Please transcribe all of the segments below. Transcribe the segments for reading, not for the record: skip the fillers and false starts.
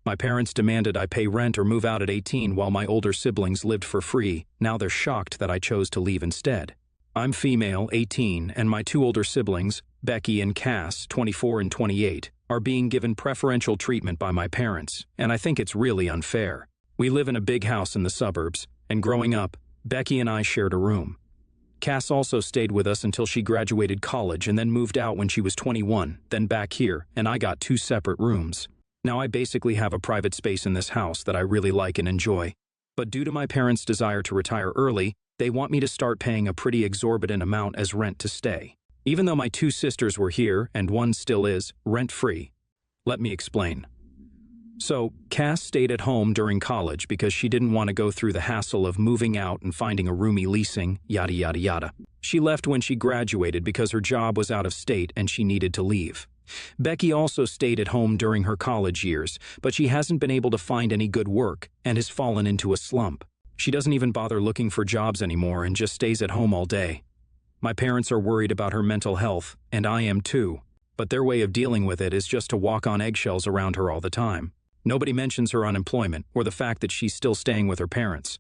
My parents demanded I pay rent or move out at 18 while my older siblings lived for free. Now they're shocked that I chose to leave instead. I'm female, 18, and my two older siblings, Becky and Cass, 24 and 28, are being given preferential treatment by my parents, and I think it's really unfair. We live in a big house in the suburbs, and growing up, Becky and I shared a room. Cass also stayed with us until she graduated college and then moved out when she was 21, then back here, and I got two separate rooms. Now I basically have a private space in this house that I really like and enjoy. But due to my parents' desire to retire early, they want me to start paying a pretty exorbitant amount as rent to stay. Even though my two sisters were here, and one still is, rent-free. Let me explain. So, Cass stayed at home during college because she didn't want to go through the hassle of moving out and finding a roomie leasing, yada yada yada. She left when she graduated because her job was out of state and she needed to leave. Becky also stayed at home during her college years, but she hasn't been able to find any good work and has fallen into a slump. She doesn't even bother looking for jobs anymore and just stays at home all day. My parents are worried about her mental health, and I am too, but their way of dealing with it is just to walk on eggshells around her all the time. Nobody mentions her unemployment or the fact that she's still staying with her parents.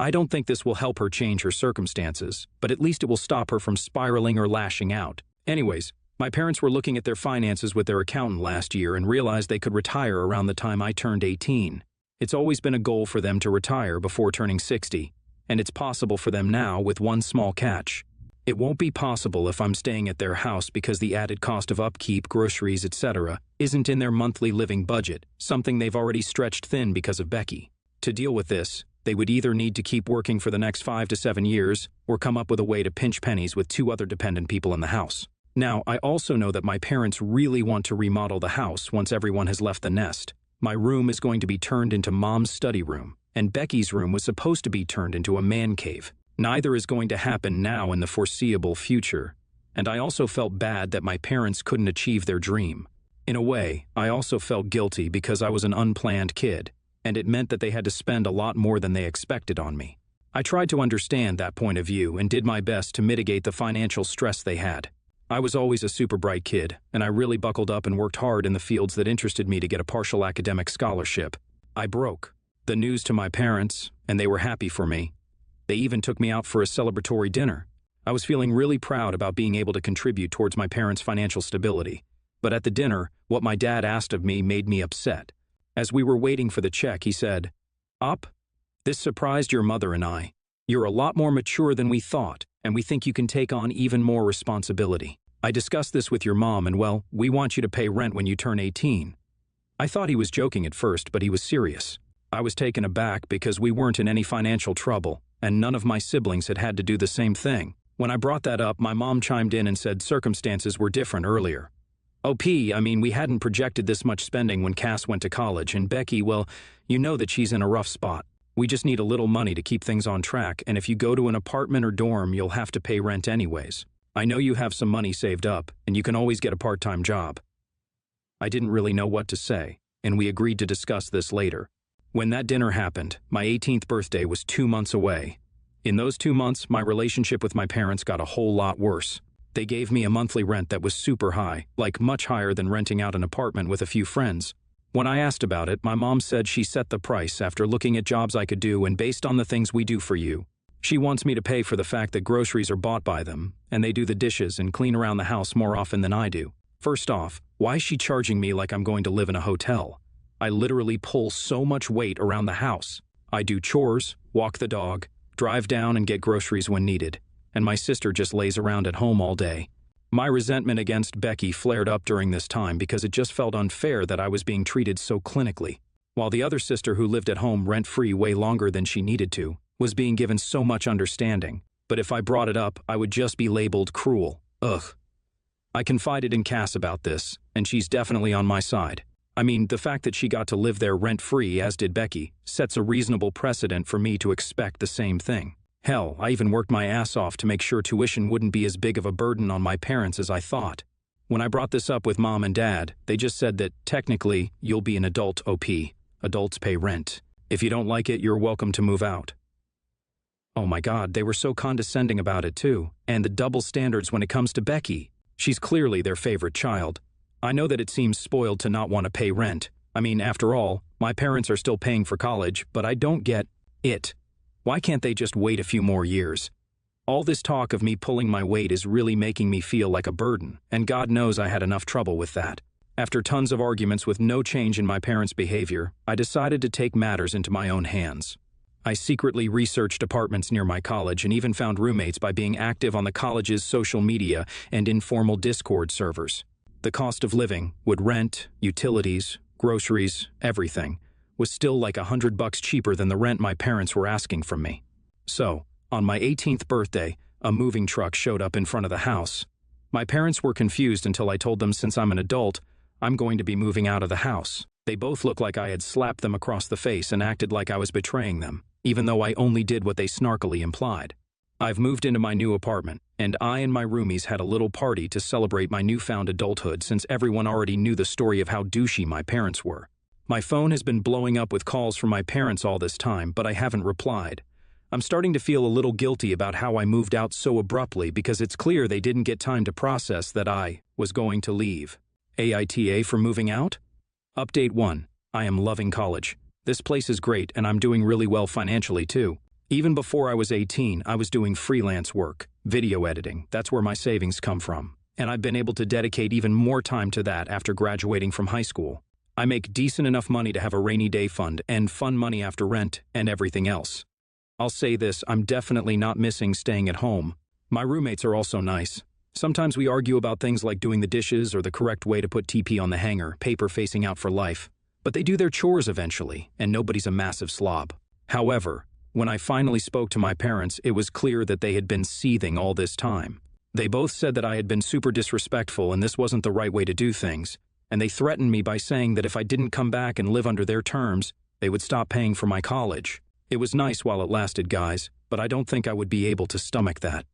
I don't think this will help her change her circumstances, but at least it will stop her from spiraling or lashing out. Anyways, my parents were looking at their finances with their accountant last year and realized they could retire around the time I turned 18. It's always been a goal for them to retire before turning 60, and it's possible for them now with one small catch. It won't be possible if I'm staying at their house because the added cost of upkeep, groceries, etc. isn't in their monthly living budget, something they've already stretched thin because of Becky. To deal with this, they would either need to keep working for the next 5 to 7 years or come up with a way to pinch pennies with two other dependent people in the house. Now, I also know that my parents really want to remodel the house once everyone has left the nest. My room is going to be turned into Mom's study room, and Becky's room was supposed to be turned into a man cave. Neither is going to happen now in the foreseeable future, and I also felt bad that my parents couldn't achieve their dream. In a way, I also felt guilty because I was an unplanned kid, and it meant that they had to spend a lot more than they expected on me. I tried to understand that point of view and did my best to mitigate the financial stress they had. I was always a super bright kid, and I really buckled up and worked hard in the fields that interested me to get a partial academic scholarship. I broke the news to my parents, and they were happy for me. They even took me out for a celebratory dinner. I was feeling really proud about being able to contribute towards my parents' financial stability. But at the dinner, what my dad asked of me made me upset. As we were waiting for the check, he said, "Up, this surprised your mother and I. You're a lot more mature than we thought, and we think you can take on even more responsibility. I discussed this with your mom and well, we want you to pay rent when you turn 18. I thought he was joking at first, but he was serious. I was taken aback because we weren't in any financial trouble, and none of my siblings had to do the same thing. When I brought that up, my mom chimed in and said circumstances were different earlier. I mean, we hadn't projected this much spending when Cass went to college, and Becky, well, you know that she's in a rough spot. We just need a little money to keep things on track, and if you go to an apartment or dorm, you'll have to pay rent anyways. I know you have some money saved up, and you can always get a part-time job." I didn't really know what to say, and we agreed to discuss this later. When that dinner happened, my 18th birthday was 2 months away. In those 2 months, my relationship with my parents got a whole lot worse. They gave me a monthly rent that was super high, like much higher than renting out an apartment with a few friends. When I asked about it, my mom said she set the price after looking at jobs I could do and based on the things we do for you. She wants me to pay for the fact that groceries are bought by them, and they do the dishes and clean around the house more often than I do. First off, why is she charging me like I'm going to live in a hotel? I literally pull so much weight around the house. I do chores, walk the dog, drive down and get groceries when needed, and my sister just lays around at home all day. My resentment against Becky flared up during this time because it just felt unfair that I was being treated so clinically, while the other sister who lived at home rent-free way longer than she needed to was being given so much understanding. But if I brought it up, I would just be labeled cruel. Ugh. I confided in Cass about this, and she's definitely on my side. I mean, the fact that she got to live there rent-free, as did Becky, sets a reasonable precedent for me to expect the same thing. Hell, I even worked my ass off to make sure tuition wouldn't be as big of a burden on my parents as I thought. When I brought this up with Mom and Dad, they just said that, technically, you'll be an adult OP. Adults pay rent. If you don't like it, you're welcome to move out. Oh my God, they were so condescending about it too. And the double standards when it comes to Becky. She's clearly their favorite child. I know that it seems spoiled to not want to pay rent. I mean, after all, My parents are still paying for college, but I don't get it. Why can't they just wait a few more years? All this talk of me pulling my weight is really making me feel like a burden, and God knows I had enough trouble with that. After tons of arguments with no change in my parents' behavior, I decided to take matters into my own hands. I secretly researched apartments near my college and even found roommates by being active on the college's social media and informal Discord servers. The cost of living, with rent, utilities, groceries, everything, was still like $100 cheaper than the rent my parents were asking from me. So, on my 18th birthday, a moving truck showed up in front of the house. My parents were confused until I told them since I'm an adult, I'm going to be moving out of the house. They both looked like I had slapped them across the face and acted like I was betraying them, even though I only did what they snarkily implied. I've moved into my new apartment, and I and my roomies had a little party to celebrate my newfound adulthood since everyone already knew the story of how douchey my parents were. My phone has been blowing up with calls from my parents all this time, but I haven't replied. I'm starting to feel a little guilty about how I moved out so abruptly because it's clear they didn't get time to process that I was going to leave. AITA for moving out? Update 1. I am loving college. This place is great and I'm doing really well financially too. Even before I was 18, I was doing freelance work, video editing. That's where my savings come from. And I've been able to dedicate even more time to that after graduating from high school. I make decent enough money to have a rainy day fund and fun money after rent and everything else. I'll say this, I'm definitely not missing staying at home. My roommates are also nice. Sometimes we argue about things like doing the dishes or the correct way to put TP on the hanger, paper facing out for life. But they do their chores eventually, and nobody's a massive slob. However, when I finally spoke to my parents, it was clear that they had been seething all this time. They both said that I had been super disrespectful and this wasn't the right way to do things, and they threatened me by saying that if I didn't come back and live under their terms, they would stop paying for my college. It was nice while it lasted, guys, but I don't think I would be able to stomach that.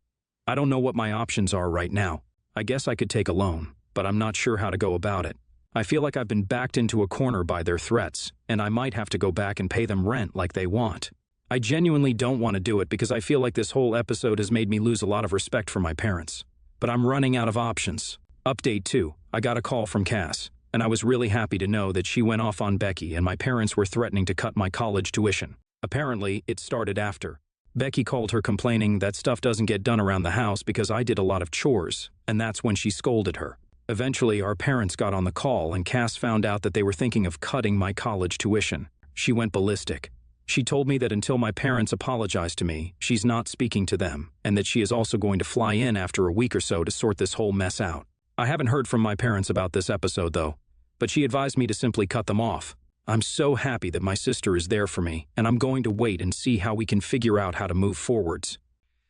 I don't know what my options are right now. I guess I could take a loan, but I'm not sure how to go about it. I feel like I've been backed into a corner by their threats, and I might have to go back and pay them rent like they want. I genuinely don't want to do it because I feel like this whole episode has made me lose a lot of respect for my parents. But I'm running out of options. Update 2. I got a call from Cass, and I was really happy to know that she went off on Becky and my parents were threatening to cut my college tuition. Apparently, it started after. Becky called her complaining that stuff doesn't get done around the house because I did a lot of chores, and that's when she scolded her. Eventually, our parents got on the call and Cass found out that they were thinking of cutting my college tuition. She went ballistic. She told me that until my parents apologize to me, she's not speaking to them, and that she is also going to fly in after a week or so to sort this whole mess out. I haven't heard from my parents about this episode though, but she advised me to simply cut them off. I'm so happy that my sister is there for me, and I'm going to wait and see how we can figure out how to move forwards.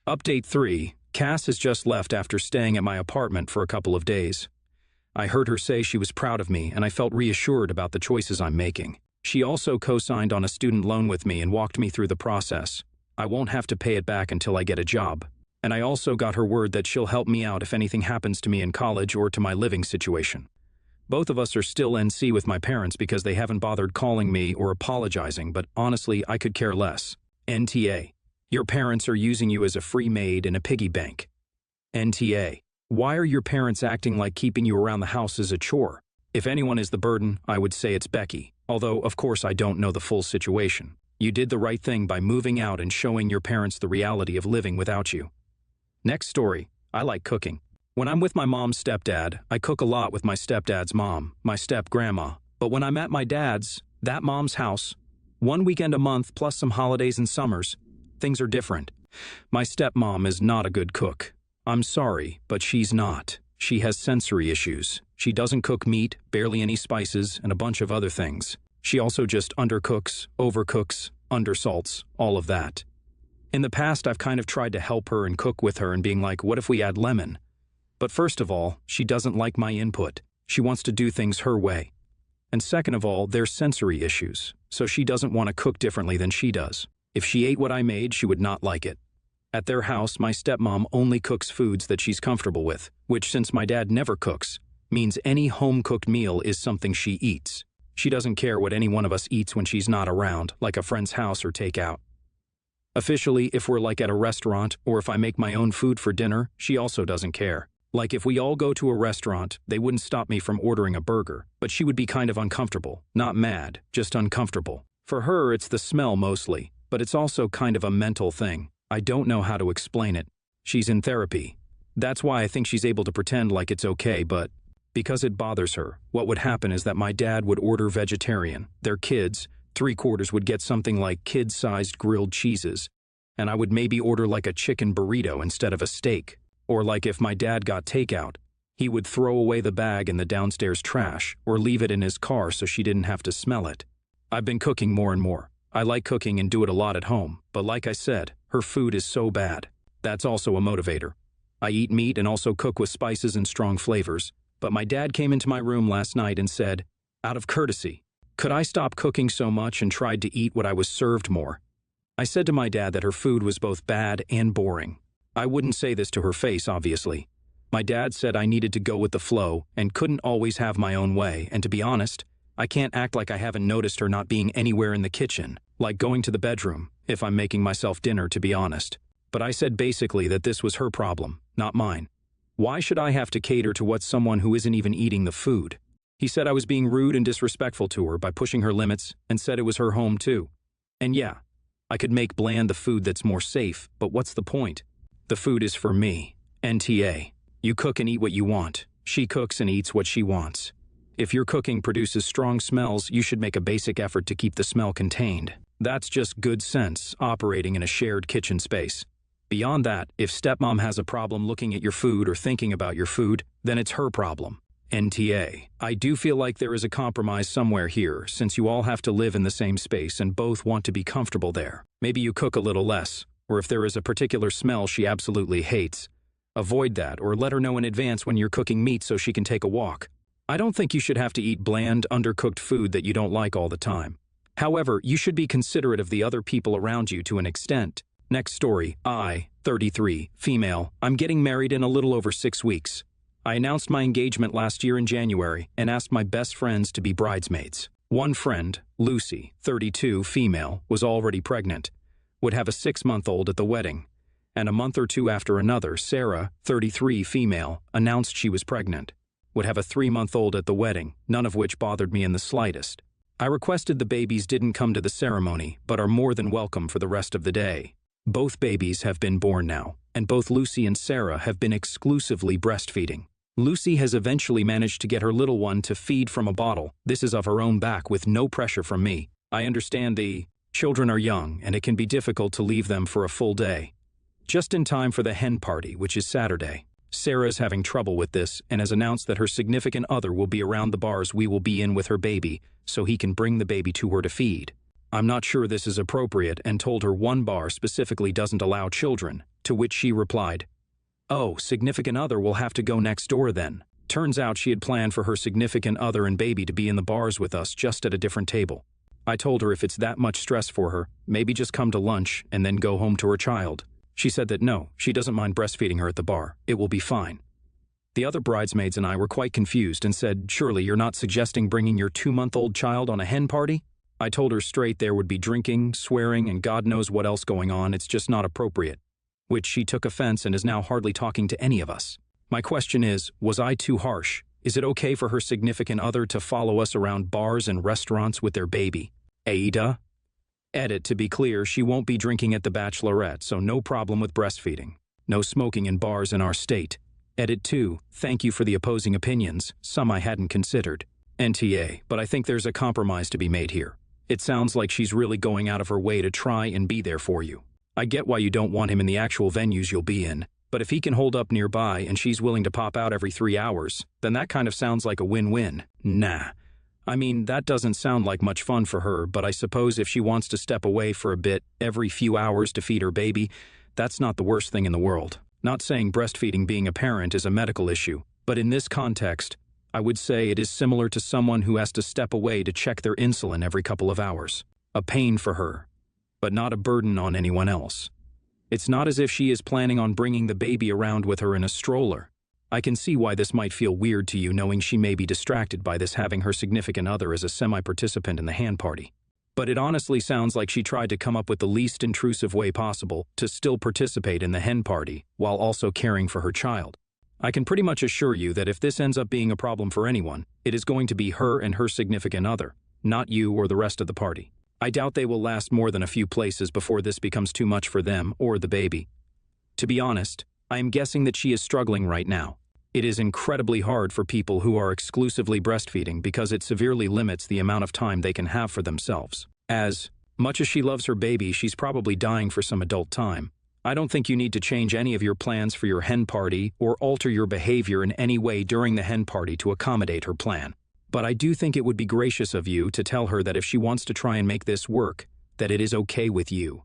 Update 3. Cass has just left after staying at my apartment for a couple of days. I heard her say she was proud of me, and I felt reassured about the choices I'm making. She also co-signed on a student loan with me and walked me through the process. I won't have to pay it back until I get a job. And I also got her word that she'll help me out if anything happens to me in college or to my living situation. Both of us are still NC with my parents because they haven't bothered calling me or apologizing, but honestly, I could care less. NTA. Your parents are using you as a free maid in a piggy bank. NTA. Why are your parents acting like keeping you around the house is a chore? If anyone is the burden, I would say it's Becky, although of course I don't know the full situation. You did the right thing by moving out and showing your parents the reality of living without you. Next story. I like cooking. When I'm with my mom's stepdad, I cook a lot with my stepdad's mom, my step-grandma. But when I'm at my dad's, that mom's house, one weekend a month plus some holidays and summers, things are different. My stepmom is not a good cook. I'm sorry, but she's not. She has sensory issues. She doesn't cook meat, barely any spices, and a bunch of other things. She also just undercooks, overcooks, undersalts, all of that. In the past, I've kind of tried to help her and cook with her and being like, what if we add lemon? But first of all, she doesn't like my input. She wants to do things her way. And second of all, there's sensory issues, so she doesn't want to cook differently than she does. If she ate what I made, she would not like it. At their house, my stepmom only cooks foods that she's comfortable with, which since my dad never cooks, means any home-cooked meal is something she eats. She doesn't care what any one of us eats when she's not around, like a friend's house or takeout. Officially, if we're like at a restaurant or if I make my own food for dinner, she also doesn't care. Like if we all go to a restaurant, they wouldn't stop me from ordering a burger, but she would be kind of uncomfortable. Not mad, just uncomfortable. For her, it's the smell mostly, but it's also kind of a mental thing. I don't know how to explain it. She's in therapy. That's why I think she's able to pretend like it's okay, but because it bothers her, what would happen is that my dad would order vegetarian. Their kids, 3/4 would get something like kid-sized grilled cheeses, and I would maybe order like a chicken burrito instead of a steak. Or like if my dad got takeout, he would throw away the bag in the downstairs trash or leave it in his car so she didn't have to smell it. I've been cooking more and more. I like cooking and do it a lot at home, but like I said, her food is so bad. That's also a motivator. I eat meat and also cook with spices and strong flavors, but my dad came into my room last night and said, out of courtesy, could I stop cooking so much, and tried to eat what I was served more. I said to my dad that her food was both bad and boring. I wouldn't say this to her face, obviously. My dad said I needed to go with the flow and couldn't always have my own way, and to be honest, I can't act like I haven't noticed her not being anywhere in the kitchen, like going to the bedroom, if I'm making myself dinner, to be honest. But I said basically that this was her problem, not mine. Why should I have to cater to what someone who isn't even eating the food? He said I was being rude and disrespectful to her by pushing her limits, and said it was her home too. And yeah, I could make bland the food that's more safe, but what's the point? The food is for me. NTA. You cook and eat what you want. She cooks and eats what she wants. If your cooking produces strong smells, you should make a basic effort to keep the smell contained. That's just good sense, operating in a shared kitchen space. Beyond that, if stepmom has a problem looking at your food or thinking about your food, then it's her problem. NTA. I do feel like there is a compromise somewhere here, since you all have to live in the same space and both want to be comfortable there. Maybe you cook a little less, or if there is a particular smell she absolutely hates, avoid that or let her know in advance when you're cooking meat so she can take a walk. I don't think you should have to eat bland, undercooked food that you don't like all the time. However, you should be considerate of the other people around you to an extent. Next story. I, 33, female. I'm getting married in a little over 6 weeks. I announced my engagement last year in January and asked my best friends to be bridesmaids. One friend, Lucy, 32, female, was already pregnant, would have a 6-month-old at the wedding, and a month or two after another, Sarah, 33, female, announced she was pregnant, would have a 3-month-old at the wedding, none of which bothered me in the slightest. I requested the babies didn't come to the ceremony, but are more than welcome for the rest of the day. Both babies have been born now, and both Lucy and Sarah have been exclusively breastfeeding. Lucy has eventually managed to get her little one to feed from a bottle. This is of her own back with no pressure from me. I understand the children are young, and it can be difficult to leave them for a full day. Just in time for the hen party, which is Saturday. Sarah is having trouble with this and has announced that her significant other will be around the bars we will be in with her baby, so he can bring the baby to her to feed. I'm not sure this is appropriate and told her one bar specifically doesn't allow children, to which she replied, "Oh, significant other will have to go next door then." Turns out she had planned for her significant other and baby to be in the bars with us, just at a different table. I told her if it's that much stress for her, maybe just come to lunch and then go home to her child. She said that no, she doesn't mind breastfeeding her at the bar. It will be fine. The other bridesmaids and I were quite confused and said, "Surely you're not suggesting bringing your 2-month-old child on a hen party?" I told her straight there would be drinking, swearing, and God knows what else going on. It's just not appropriate. Which she took offense and is now hardly talking to any of us. My question is, was I too harsh? Is it okay for her significant other to follow us around bars and restaurants with their baby? Ada? Edit, to be clear, she won't be drinking at the bachelorette, so no problem with breastfeeding. No smoking in bars in our state. Edit 2, thank you for the opposing opinions, some I hadn't considered. NTA, but I think there's a compromise to be made here. It sounds like she's really going out of her way to try and be there for you. I get why you don't want him in the actual venues you'll be in, but if he can hold up nearby and she's willing to pop out every 3 hours, then that kind of sounds like a win-win. Nah. I mean, that doesn't sound like much fun for her, but I suppose if she wants to step away for a bit every few hours to feed her baby, that's not the worst thing in the world. Not saying breastfeeding being a parent is a medical issue, but in this context, I would say it is similar to someone who has to step away to check their insulin every couple of hours. A pain for her, but not a burden on anyone else. It's not as if she is planning on bringing the baby around with her in a stroller. I can see why this might feel weird to you, knowing she may be distracted by this, having her significant other as a semi-participant in the hand party. But it honestly sounds like she tried to come up with the least intrusive way possible to still participate in the hen party while also caring for her child. I can pretty much assure you that if this ends up being a problem for anyone, it is going to be her and her significant other, not you or the rest of the party. I doubt they will last more than a few places before this becomes too much for them or the baby. To be honest, I am guessing that she is struggling right now. It is incredibly hard for people who are exclusively breastfeeding because it severely limits the amount of time they can have for themselves. As much as she loves her baby, she's probably dying for some adult time. I don't think you need to change any of your plans for your hen party or alter your behavior in any way during the hen party to accommodate her plan. But I do think it would be gracious of you to tell her that if she wants to try and make this work, that it is okay with you.